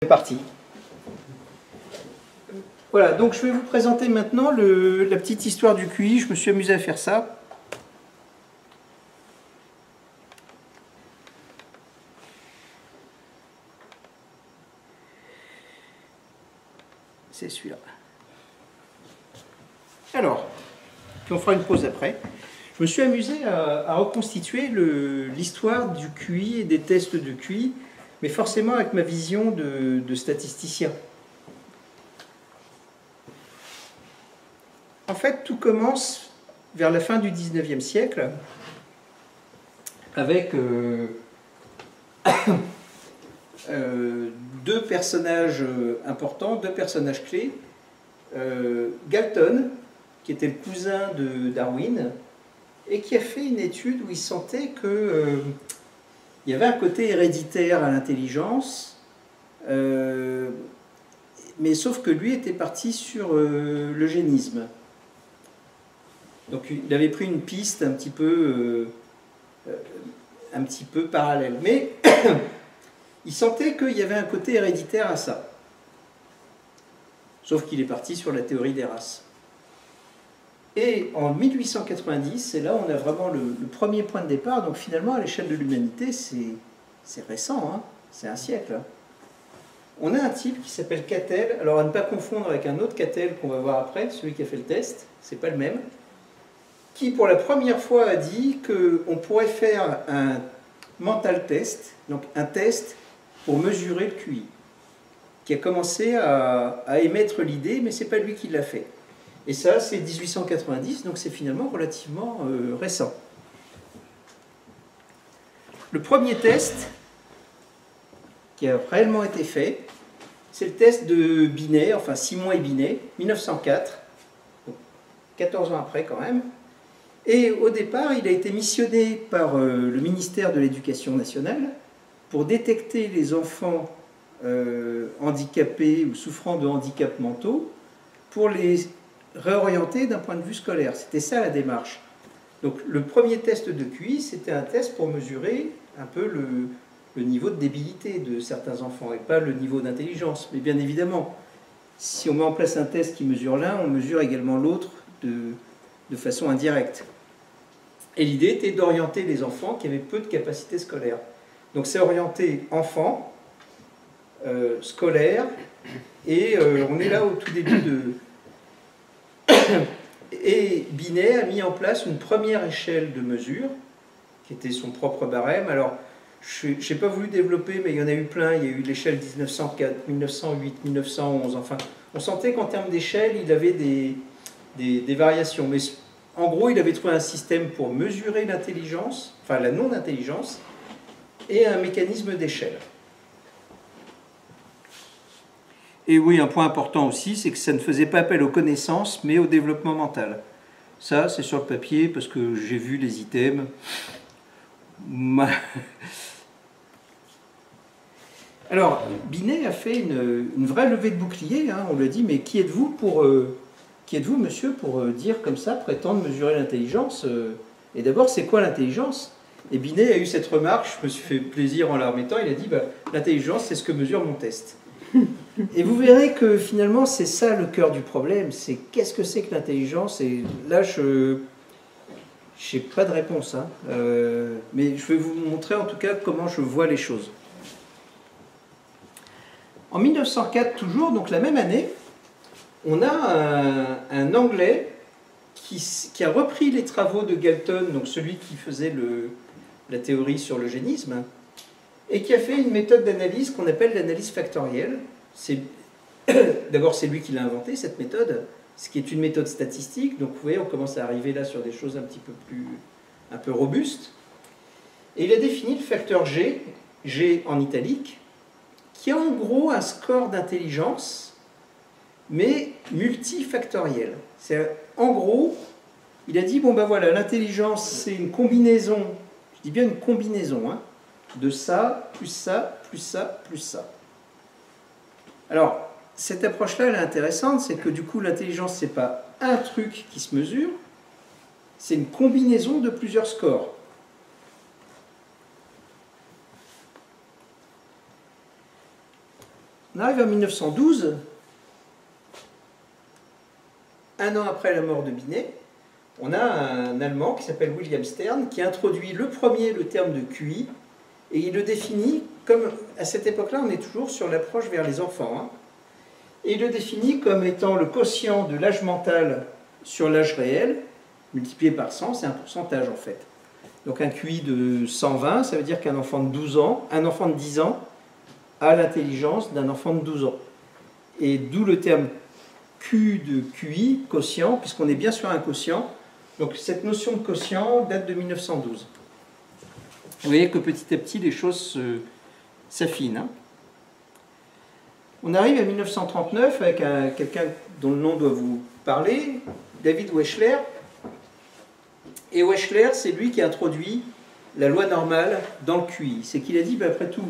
C'est parti. Voilà, donc je vais vous présenter maintenant la petite histoire du QI. Je me suis amusé à faire ça. C'est celui-là. Alors, puis on fera une pause après. Je me suis amusé à reconstituer l'histoire du QI et des tests de QI, mais forcément avec ma vision de statisticien. En fait, tout commence vers la fin du 19e siècle avec deux personnages importants, deux personnages clés. Galton, qui était le cousin de Darwin, et qui a fait une étude où il sentait qu'il y avait un côté héréditaire à l'intelligence, mais sauf que lui était parti sur l'eugénisme. Donc il avait pris une piste un petit peu parallèle. Mais il sentait qu'il y avait un côté héréditaire à ça. Sauf qu'il est parti sur la théorie des races. Et en 1890, c'est là où on a vraiment le premier point de départ. Donc finalement, à l'échelle de l'humanité, c'est récent, hein, c'est un siècle. Hein. On a un type qui s'appelle Cattell. Alors à ne pas confondre avec un autre Cattell qu'on va voir après, celui qui a fait le test, c'est pas le même, qui pour la première fois a dit qu'on pourrait faire un mental test, donc un test pour mesurer le QI, qui a commencé à émettre l'idée, mais c'est pas lui qui l'a fait. Et ça, c'est 1890, donc c'est finalement relativement récent. Le premier test qui a réellement été fait, c'est le test de Binet, enfin Simon et Binet, 1904, donc 14 ans après quand même. Et au départ, il a été missionné par le ministère de l'Éducation nationale pour détecter les enfants handicapés ou souffrant de handicaps mentaux pour les réorienter d'un point de vue scolaire. C'était ça la démarche. Donc le premier test de QI, c'était un test pour mesurer un peu le niveau de débilité de certains enfants et pas le niveau d'intelligence. Mais bien évidemment, si on met en place un test qui mesure l'un, on mesure également l'autre de façon indirecte. Et l'idée était d'orienter les enfants qui avaient peu de capacités scolaires. Donc c'est orienté enfants, scolaires, et on est là au tout début de... Et Binet a mis en place une première échelle de mesure, qui était son propre barème. Alors, je n'ai pas voulu développer, mais il y en a eu plein. Il y a eu l'échelle 1904, 1908, 1911. Enfin, on sentait qu'en termes d'échelle, il avait des variations. Mais en gros, il avait trouvé un système pour mesurer l'intelligence, enfin la non-intelligence, et un mécanisme d'échelle. Et oui, un point important aussi, c'est que ça ne faisait pas appel aux connaissances, mais au développement mental. Ça, c'est sur le papier, parce que j'ai vu les items. Alors, Binet a fait une vraie levée de bouclier, hein, on lui a dit, mais qui êtes-vous, monsieur, pour dire comme ça, prétendre mesurer l'intelligence et d'abord, c'est quoi l'intelligence? Et Binet a eu cette remarque, je me suis fait plaisir en la remettant, il a dit, l'intelligence, c'est ce que mesure mon test. Et vous verrez que finalement, c'est ça le cœur du problème, c'est qu'est-ce que c'est que l'intelligence? Et là, je n'ai pas de réponse, hein. Mais je vais vous montrer en tout cas comment je vois les choses. En 1904, toujours, donc la même année, on a un Anglais qui a repris les travaux de Galton, donc celui qui faisait la théorie sur l'eugénisme, et qui a fait une méthode d'analyse qu'on appelle l'analyse factorielle. D'abord, c'est lui qui l'a inventé, cette méthode, ce qui est une méthode statistique. Donc, vous voyez, on commence à arriver là sur des choses un peu robustes. Et il a défini le facteur G, G en italique, qui a en gros un score d'intelligence, mais multifactoriel. En gros, il a dit, bon ben voilà, l'intelligence, c'est une combinaison, je dis bien une combinaison, hein, de ça, plus ça, plus ça, plus ça. Alors, cette approche-là, elle est intéressante, c'est que du coup, l'intelligence, c'est pas un truc qui se mesure, c'est une combinaison de plusieurs scores. On arrive en 1912, un an après la mort de Binet, on a un Allemand qui s'appelle William Stern qui introduit le terme de QI, et il le définit comme, à cette époque-là, on est toujours sur l'approche vers les enfants, hein, et il le définit comme étant le quotient de l'âge mental sur l'âge réel, multiplié par 100, c'est un pourcentage en fait. Donc un QI de 120, ça veut dire qu'un enfant de 12 ans, un enfant de 10 ans, a l'intelligence d'un enfant de 12 ans. Et d'où le terme Q de QI, quotient, puisqu'on est bien sur un quotient. Donc cette notion de quotient date de 1912. Vous voyez que petit à petit, les choses s'affinent. Hein. On arrive à 1939 avec quelqu'un dont le nom doit vous parler, David Wechsler. Et Wechsler, c'est lui qui a introduit la loi normale dans le QI. C'est qu'il a dit, après tout,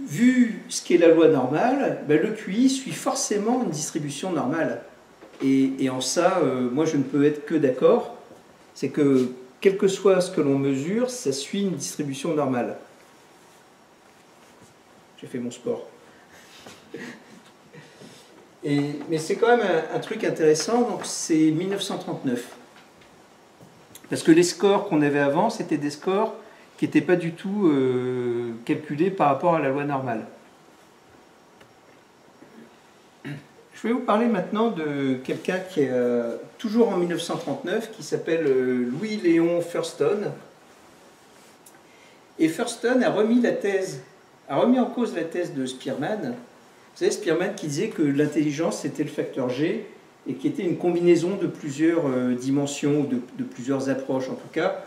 vu ce qu'est la loi normale, le QI suit forcément une distribution normale. Et en ça, moi je ne peux être que d'accord. C'est que, quel que soit ce que l'on mesure, ça suit une distribution normale. J'ai fait mon sport. Mais c'est quand même un truc intéressant, donc c'est 1939. Parce que les scores qu'on avait avant, c'était des scores qui n'étaient pas du tout calculés par rapport à la loi normale. Je vais vous parler maintenant de quelqu'un qui est toujours en 1939, qui s'appelle Louis-Léon Thurston. Et Thurston a remis en cause la thèse de Spearman. Vous savez, Spearman qui disait que l'intelligence c'était le facteur G et qui était une combinaison de plusieurs dimensions, ou de plusieurs approches en tout cas.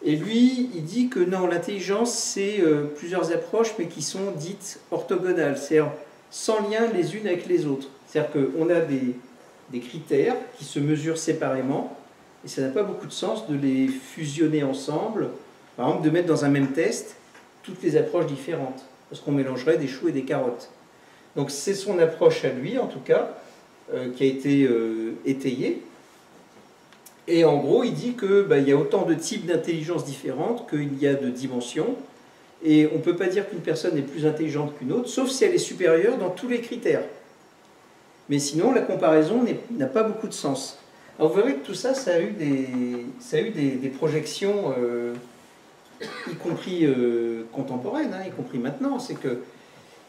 Et lui, il dit que non, l'intelligence c'est plusieurs approches mais qui sont dites orthogonales, c'est-à-dire sans lien les unes avec les autres. C'est-à-dire qu'on a des critères qui se mesurent séparément et ça n'a pas beaucoup de sens de les fusionner ensemble, par exemple de mettre dans un même test toutes les approches différentes, parce qu'on mélangerait des choux et des carottes. Donc c'est son approche à lui, en tout cas, qui a été étayée. Et en gros, il dit qu'il y a autant de types d'intelligence différentes qu'il y a de dimensions, et on ne peut pas dire qu'une personne est plus intelligente qu'une autre, sauf si elle est supérieure dans tous les critères. Mais sinon, la comparaison n'a pas beaucoup de sens. Alors vous verrez que tout ça, ça a eu des projections, y compris contemporaines, hein, y compris maintenant.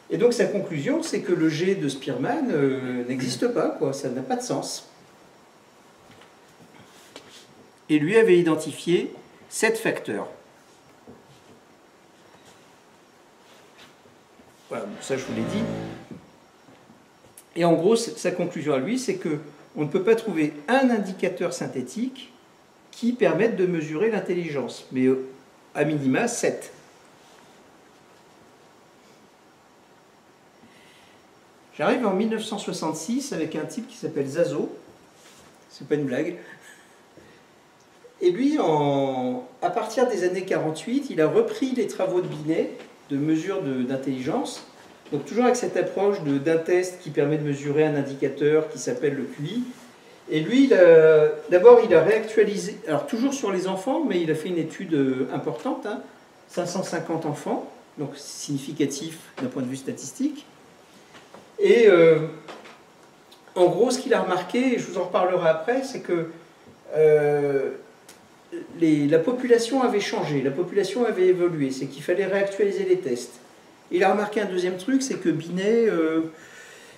Et donc sa conclusion, c'est que le G de Spearman n'existe pas, quoi, ça n'a pas de sens. Et lui avait identifié 7 facteurs. Voilà, ça je vous l'ai dit. Et en gros, sa conclusion à lui, c'est qu'on ne peut pas trouver un indicateur synthétique qui permette de mesurer l'intelligence, mais à minima 7. J'arrive en 1966 avec un type qui s'appelle Zazo, c'est pas une blague. Et lui, à partir des années 48, il a repris les travaux de Binet, de mesure d'intelligence, donc toujours avec cette approche d'un test qui permet de mesurer un indicateur qui s'appelle le QI. Et lui, d'abord, il a réactualisé, alors toujours sur les enfants, mais il a fait une étude importante, hein, 550 enfants, donc significatif d'un point de vue statistique. Et en gros, ce qu'il a remarqué, et je vous en reparlerai après, c'est que la population avait changé, la population avait évolué, c'est qu'il fallait réactualiser les tests. Il a remarqué un deuxième truc, c'est que Binet,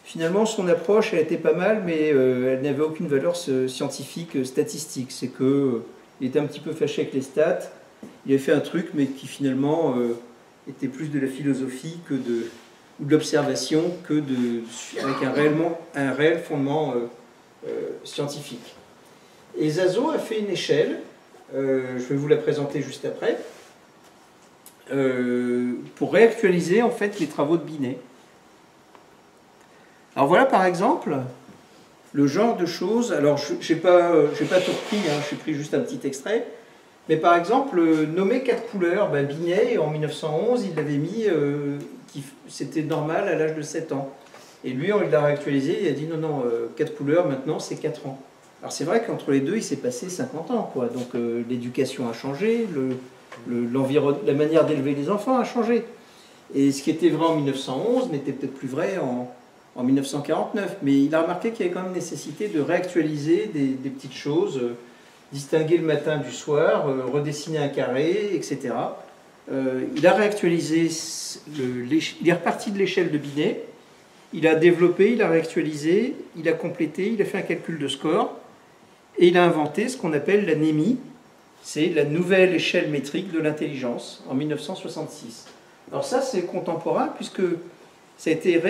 finalement, son approche, elle était pas mal, mais elle n'avait aucune valeur scientifique, statistique. C'est qu'il était un petit peu fâché avec les stats, il avait fait un truc, mais qui finalement était plus de la philosophie ou de l'observation avec un réel fondement scientifique. Et Zazo a fait une échelle, je vais vous la présenter juste après, pour réactualiser en fait les travaux de Binet. Alors voilà par exemple le genre de choses, alors je n'ai pas tout repris, hein, j'ai pris juste un petit extrait, mais par exemple nommer 4 couleurs, Binet en 1911 il l'avait mis, c'était normal à l'âge de 7 ans. Et lui il l'a réactualisé, il a dit non, 4 couleurs maintenant c'est 4 ans. Alors c'est vrai qu'entre les deux il s'est passé 50 ans, quoi. Donc l'éducation a changé, la manière d'élever les enfants a changé. Et ce qui était vrai en 1911 n'était peut-être plus vrai en 1949. Mais il a remarqué qu'il y avait quand même nécessité de réactualiser des petites choses, distinguer le matin du soir, redessiner un carré, etc. Il a réactualisé, il est reparti de l'échelle de Binet, il a développé, il a réactualisé, il a complété, il a fait un calcul de score, et il a inventé ce qu'on appelle la NEMI, c'est la nouvelle échelle métrique de l'intelligence, en 1966. Alors ça, c'est contemporain, puisque ça a été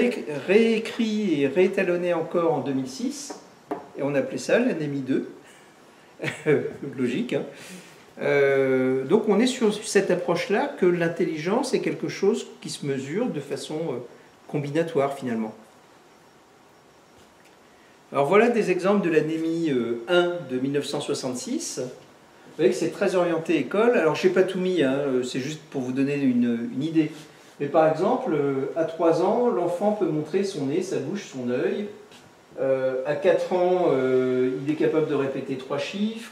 réécrit et réétalonné encore en 2006, et on appelait ça la NEMI 2. Logique, hein. Donc on est sur cette approche-là que l'intelligence est quelque chose qui se mesure de façon combinatoire finalement. Alors voilà des exemples de la NEMI 1 de 1966. Vous voyez que c'est très orienté école. Alors je n'ai pas tout mis, hein, c'est juste pour vous donner une idée. Mais par exemple, à 3 ans, l'enfant peut montrer son nez, sa bouche, son œil. À 4 ans, il est capable de répéter 3 chiffres.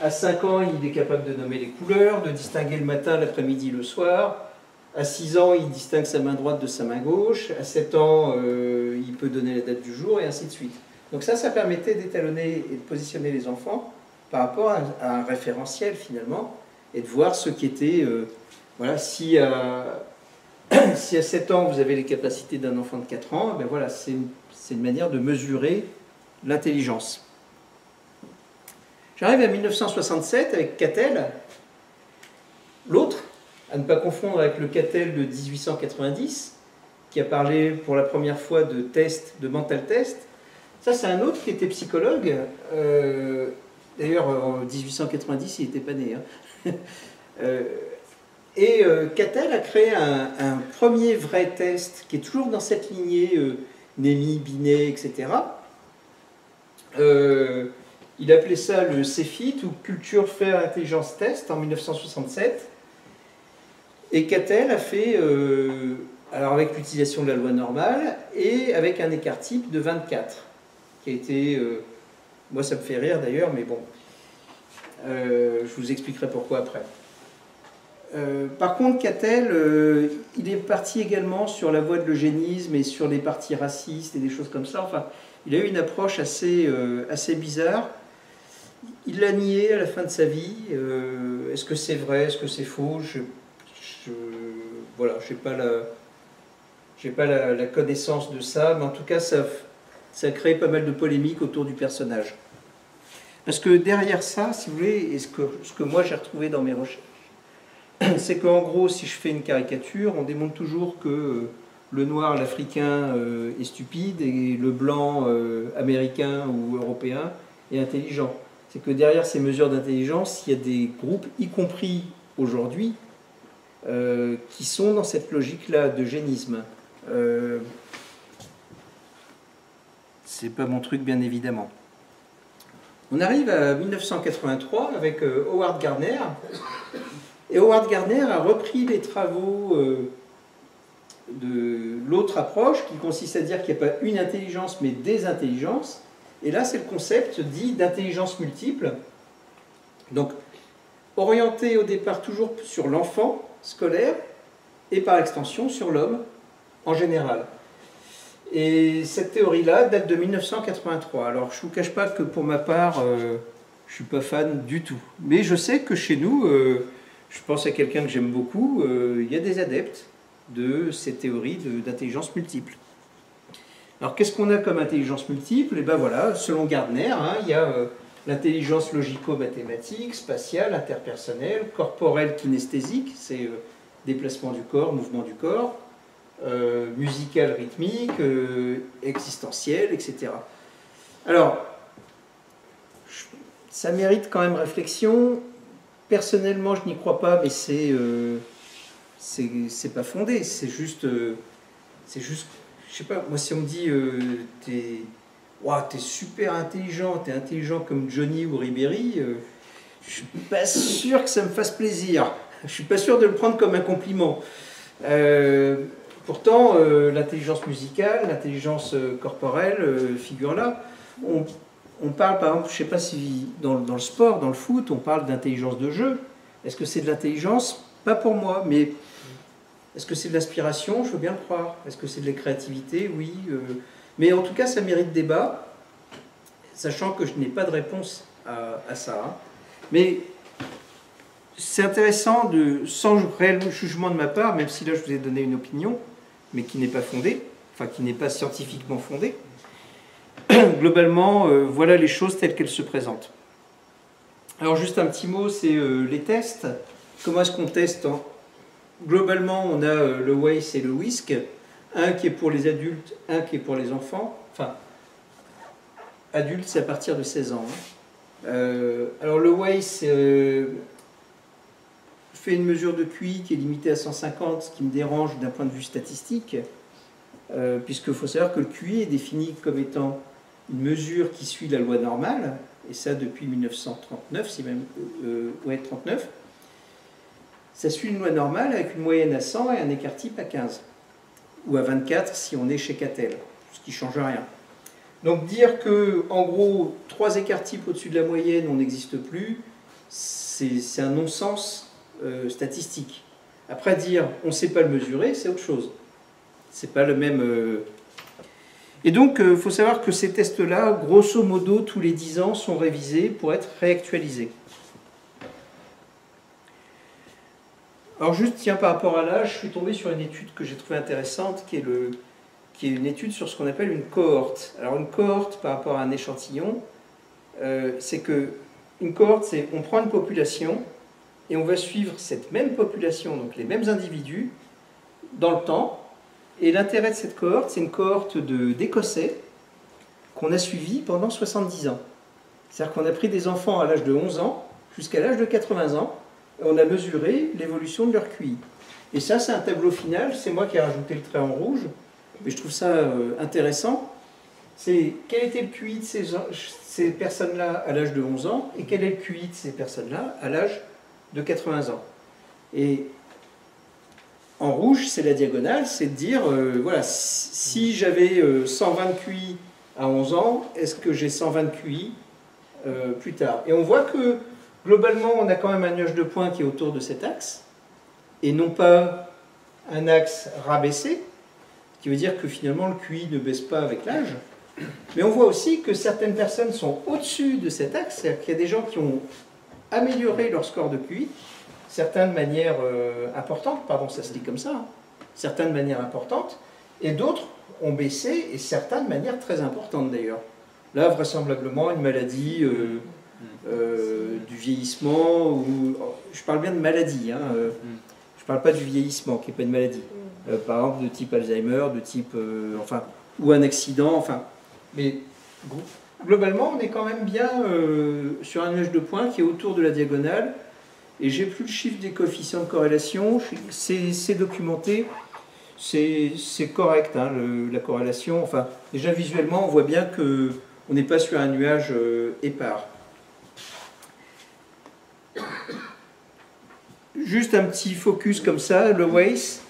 À 5 ans, il est capable de nommer les couleurs, de distinguer le matin, l'après-midi, le soir. À 6 ans, il distingue sa main droite de sa main gauche. À 7 ans, il peut donner la date du jour, et ainsi de suite. Donc ça permettait d'étalonner et de positionner les enfants par rapport à un référentiel, finalement, et de voir ce qui était... voilà, si à 7 ans, vous avez les capacités d'un enfant de 4 ans, ben voilà, c'est une manière de mesurer l'intelligence. J'arrive à 1967 avec Cattell, l'autre, à ne pas confondre avec le Cattell de 1890, qui a parlé pour la première fois de test, de mental test. Ça, c'est un autre qui était psychologue. D'ailleurs, en 1890, il n'était pas né. Hein. Cattell a créé un premier vrai test qui est toujours dans cette lignée NEMI, Binet, etc. Il appelait ça le CFIT, ou Culture Fair Intelligence Test, en 1967. Et Cattell a fait, alors avec l'utilisation de la loi normale, et avec un écart type de 24, qui a été... moi, ça me fait rire d'ailleurs, mais bon. Je vous expliquerai pourquoi après. Par contre, Cattell, il est parti également sur la voie de l'eugénisme et sur les partis racistes et des choses comme ça. Enfin, il a eu une approche assez bizarre. Il l'a nié à la fin de sa vie. Est-ce que c'est vrai? Est-ce que c'est faux? Voilà, je n'ai pas la connaissance de ça, mais en tout cas, ça a créé pas mal de polémiques autour du personnage. Parce que derrière ça, si vous voulez, et ce que moi j'ai retrouvé dans mes recherches, c'est qu'en gros, si je fais une caricature, on démontre toujours que le noir, l'africain est stupide et le blanc américain ou européen est intelligent. C'est que derrière ces mesures d'intelligence, il y a des groupes, y compris aujourd'hui, qui sont dans cette logique-là d'eugénisme. C'est pas mon truc, bien évidemment. On arrive à 1983 avec Howard Gardner. Et Howard Gardner a repris les travaux de l'autre approche qui consiste à dire qu'il n'y a pas une intelligence mais des intelligences. Et là, c'est le concept dit d'intelligence multiple. Donc, orienté au départ toujours sur l'enfant scolaire et par extension sur l'homme en général. Et cette théorie-là date de 1983. Alors, je ne vous cache pas que pour ma part, je ne suis pas fan du tout. Mais je sais que chez nous... je pense à quelqu'un que j'aime beaucoup, il y a des adeptes de ces théories d'intelligence multiple. Alors qu'est-ce qu'on a comme intelligence multiple? Et bien voilà, selon Gardner, hein, il y a l'intelligence logico-mathématique, spatiale, interpersonnelle, corporelle, kinesthésique, c'est déplacement du corps, mouvement du corps, musicale, rythmique, existentielle, etc. Alors, ça mérite quand même réflexion. Personnellement, je n'y crois pas, mais c'est pas fondé. C'est juste, je sais pas. Moi, si on me dit, t'es super intelligent, t'es intelligent comme Johnny ou Ribéry, je suis pas sûr que ça me fasse plaisir. Je suis pas sûr de le prendre comme un compliment. Pourtant, l'intelligence musicale, l'intelligence corporelle figure là. On parle, par exemple, je ne sais pas si dans le sport, dans le foot, on parle d'intelligence de jeu. Est-ce que c'est de l'intelligence? Pas pour moi, mais Est-ce que c'est de l'inspiration? Je veux bien le croire. Est-ce que c'est de la créativité? Oui. Mais en tout cas, ça mérite débat, sachant que je n'ai pas de réponse à ça. Hein. Mais c'est intéressant, sans réel jugement de ma part, même si là je vous ai donné une opinion, mais qui n'est pas fondée, enfin qui n'est pas scientifiquement fondée. Globalement, voilà les choses telles qu'elles se présentent. Alors juste un petit mot, c'est les tests. Comment est-ce qu'on teste? Globalement, on a le WAIS et le WISC, un qui est pour les adultes, un qui est pour les enfants. Enfin, adultes, c'est à partir de 16 ans. Hein. Alors le WAIS fait une mesure de QI qui est limitée à 150, ce qui me dérange d'un point de vue statistique, puisqu'il faut savoir que le QI est défini comme étant une mesure qui suit la loi normale, et ça depuis 1939, si même, ouais, 39. Ça suit une loi normale avec une moyenne à 100 et un écart type à 15, ou à 24 si on est chez Catel, ce qui ne change rien. Donc dire que, en gros, 3 écarts types au-dessus de la moyenne, on n'existe plus, c'est un non-sens statistique. Après dire on ne sait pas le mesurer, c'est autre chose. C'est pas le même. Et donc, il faut savoir que ces tests-là, grosso modo, tous les 10 ans, sont révisés pour être réactualisés. Alors juste, tiens, par rapport à l'âge, je suis tombé sur une étude que j'ai trouvée intéressante, qui est une étude sur ce qu'on appelle une cohorte. Alors une cohorte, par rapport à un échantillon, c'est que une cohorte, c'est on prend une population et on va suivre cette même population, donc les mêmes individus, dans le temps. Et l'intérêt de cette cohorte, c'est une cohorte d'Écossais qu'on a suivi pendant 70 ans. C'est-à-dire qu'on a pris des enfants à l'âge de 11 ans jusqu'à l'âge de 80 ans, et on a mesuré l'évolution de leur QI. Et ça, c'est un tableau final, c'est moi qui ai rajouté le trait en rouge, mais je trouve ça intéressant. C'est quel était le QI de ces personnes-là à l'âge de 11 ans, et quel est le QI de ces personnes-là à l'âge de 80 ans. Et en rouge, c'est la diagonale, c'est de dire, voilà, si j'avais 120 QI à 11 ans, est-ce que j'ai 120 QI plus tard? Et on voit que, globalement, on a quand même un nuage de points qui est autour de cet axe, et non pas un axe rabaissé, ce qui veut dire que finalement le QI ne baisse pas avec l'âge. Mais on voit aussi que certaines personnes sont au-dessus de cet axe, c'est-à-dire qu'il y a des gens qui ont amélioré leur score de QI, certains de manière importante, pardon, ça se dit comme ça, hein, certains de manière importante, et d'autres ont baissé, et certains de manière très importante d'ailleurs. Là, vraisemblablement, une maladie, du vieillissement, ou je parle bien de maladie, hein, je ne parle pas du vieillissement, qui n'est pas une maladie, par exemple de type Alzheimer, de type, enfin, ou un accident, enfin, mais globalement, on est quand même bien sur un nuage de points qui est autour de la diagonale. Et j'ai plus le chiffre des coefficients de corrélation, c'est documenté, c'est correct, hein, la corrélation. Enfin, déjà visuellement, on voit bien qu'on n'est pas sur un nuage épars. Juste un petit focus comme ça, le WAIS.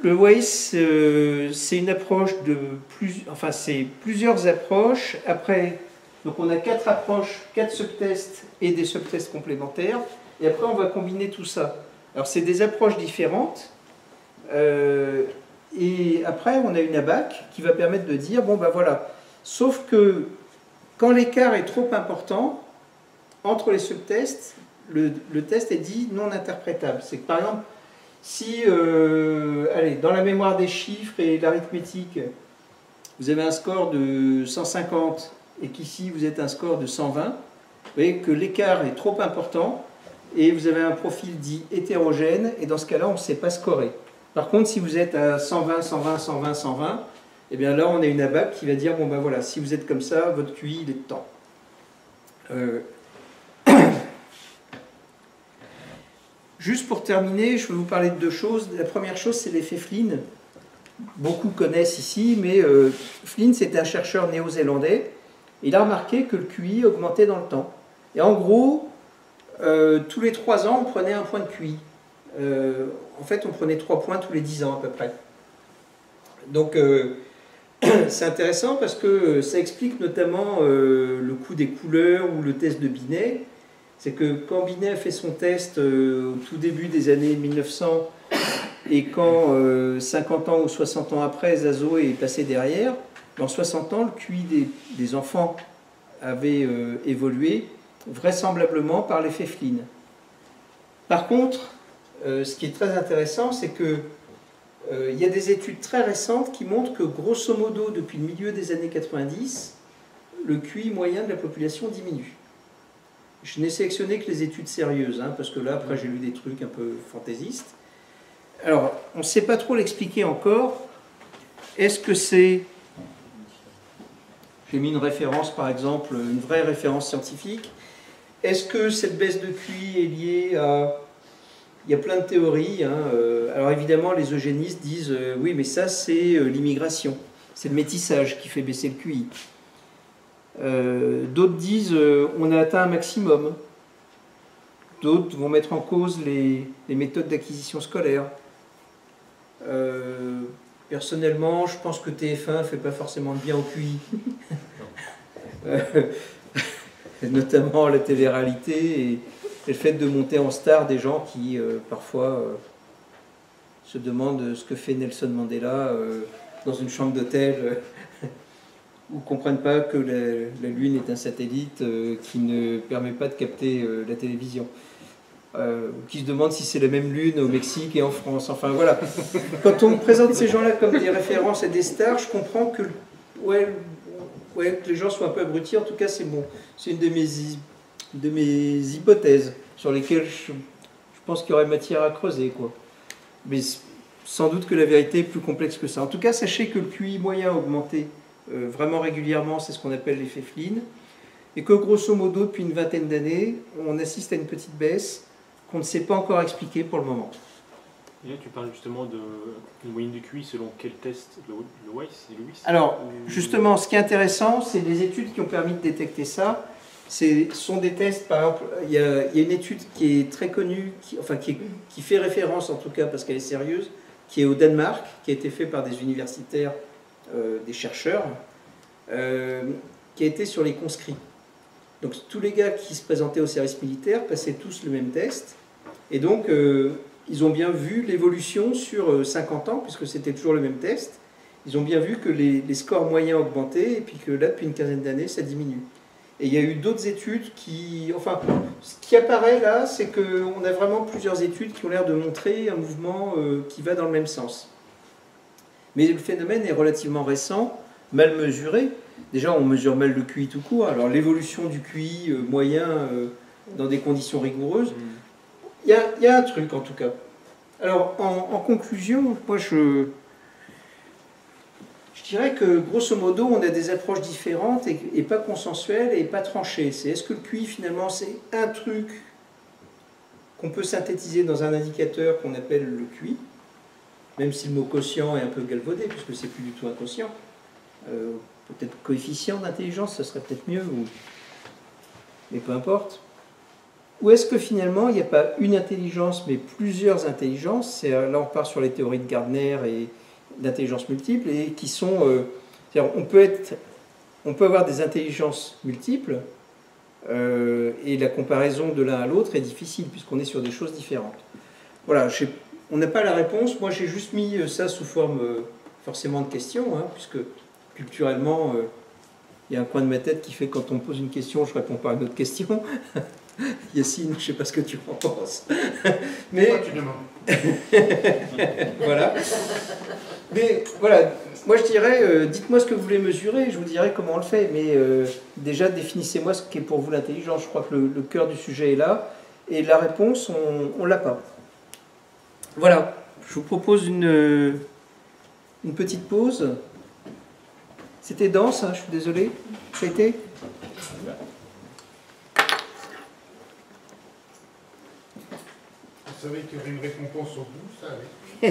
Le WAIS, c'est une approche de enfin, c'est plusieurs approches. Après, donc on a 4 approches, 4 subtests et des subtests complémentaires. Et après, on va combiner tout ça. Alors, c'est des approches différentes. Et après, on a une ABAC qui va permettre de dire, bon, ben voilà. Sauf que quand l'écart est trop important, entre les subtests, le test est dit non interprétable. C'est que, par exemple, si, allez, dans la mémoire des chiffres et l'arithmétique, vous avez un score de 150 et qu'ici vous êtes un score de 120, vous voyez que l'écart est trop important et vous avez un profil dit hétérogène, et dans ce cas-là, on ne sait pas scorer. Par contre, si vous êtes à 120, 120, 120, 120, et bien là, on a une ABAC qui va dire, bon ben voilà, si vous êtes comme ça, votre QI, il est de temps. Juste pour terminer, je vais vous parler de 2 choses. La première chose, c'est l'effet Flynn. Beaucoup connaissent ici, mais Flynn, c'était un chercheur néo-zélandais. Il a remarqué que le QI augmentait dans le temps. Et en gros, tous les 3 ans, on prenait un point de QI. En fait, on prenait 3 points tous les 10 ans à peu près. Donc, c'est intéressant parce que ça explique notamment le coût des couleurs ou le test de Binet. C'est que quand Binet a fait son test au tout début des années 1900, Et quand 50 ans ou 60 ans après, Zazo est passé derrière, en 60 ans, le QI des enfants avait évolué vraisemblablement par l'effet Flynn. Par contre, ce qui est très intéressant, c'est que il y a des études très récentes qui montrent que, grosso modo, depuis le milieu des années 90, le QI moyen de la population diminue. Je n'ai sélectionné que les études sérieuses, hein, parce que là, après, j'ai lu des trucs un peu fantaisistes. Alors, on ne sait pas trop l'expliquer encore. Est-ce que c'est... J'ai mis une référence, par exemple, une vraie référence scientifique. Est-ce que cette baisse de QI est liée à... Il y a plein de théories. Hein. Alors évidemment, les eugénistes disent oui, mais ça, c'est l'immigration. C'est le métissage qui fait baisser le QI. D'autres disent on a atteint un maximum. D'autres vont mettre en cause les méthodes d'acquisition scolaire. Personnellement, je pense que TF1 ne fait pas forcément de bien au QI. Notamment la télé-réalité et le fait de monter en star des gens qui parfois se demandent ce que fait Nelson Mandela dans une chambre d'hôtel ou ne comprennent pas que la Lune est un satellite qui ne permet pas de capter la télévision. Qui se demandent si c'est la même Lune au Mexique et en France. Enfin voilà. Quand on présente ces gens-là comme des références et des stars, je comprends que, que les gens soient un peu abrutis. En tout cas, c'est bon. C'est une de mes hypothèses sur lesquelles je pense qu'il y aurait matière à creuser, quoi. Mais sans doute que la vérité est plus complexe que ça. En tout cas, sachez que le QI moyen a augmenté vraiment régulièrement, c'est ce qu'on appelle l'effet Flynn, et que grosso modo, depuis une vingtaine d'années, on assiste à une petite baisse qu'on ne sait pas encore expliquer pour le moment. Et là, tu parles justement d'une moyenne du QI selon quel test? Le WISE et le WIS? Alors, justement, ce qui est intéressant, c'est les études qui ont permis de détecter ça. Ce sont des tests, par exemple, il y a une étude qui est très connue, qui fait référence en tout cas parce qu'elle est sérieuse, qui est au Danemark, qui a été faite par des universitaires, des chercheurs, qui a été sur les conscrits. Donc tous les gars qui se présentaient au service militaire passaient tous le même test, et donc ils ont bien vu l'évolution sur 50 ans, puisque c'était toujours le même test. Ils ont bien vu que les scores moyens augmentaient, et puis que là, depuis une quinzaine d'années, ça diminue. Et il y a eu d'autres études qui... Enfin, ce qui apparaît là, c'est qu'on a vraiment plusieurs études qui ont l'air de montrer un mouvement qui va dans le même sens. Mais le phénomène est relativement récent, mal mesuré. Déjà, on mesure mal le QI tout court. Alors, l'évolution du QI moyen dans des conditions rigoureuses, il y a un truc en tout cas. Alors, en conclusion, moi je dirais que grosso modo, on a des approches différentes et pas consensuelles et pas tranchées. Est-ce que le QI finalement c'est un truc qu'on peut synthétiser dans un indicateur qu'on appelle le QI, même si le mot quotient est un peu galvaudé, puisque c'est plus du tout un quotient. Peut-être coefficient d'intelligence, ça serait peut-être mieux, mais peu importe. Ou est-ce que finalement, il n'y a pas une intelligence, mais plusieurs intelligences? Là, on part sur les théories de Gardner et d'intelligence multiple, et qui sont... on peut avoir des intelligences multiples, et la comparaison de l'un à l'autre est difficile, puisqu'on est sur des choses différentes. Voilà, on n'a pas la réponse. Moi, j'ai juste mis ça sous forme forcément de questions, hein, puisque culturellement, il y a un coin de ma tête qui fait que quand on me pose une question, je réponds pas à une autre question. Yacine, je ne sais pas ce que tu en penses. Mais tu demandes. Voilà. Mais voilà, moi je dirais, dites-moi ce que vous voulez mesurer, je vous dirai comment on le fait. Mais déjà, définissez-moi ce qu'est pour vous l'intelligence. Je crois que le cœur du sujet est là. Et la réponse, on ne l'a pas. Voilà, je vous propose une petite pause. C'était dense, hein, je suis désolé. Ça a été ? Vous savez qu'il y aurait une récompense au bout, ça, oui.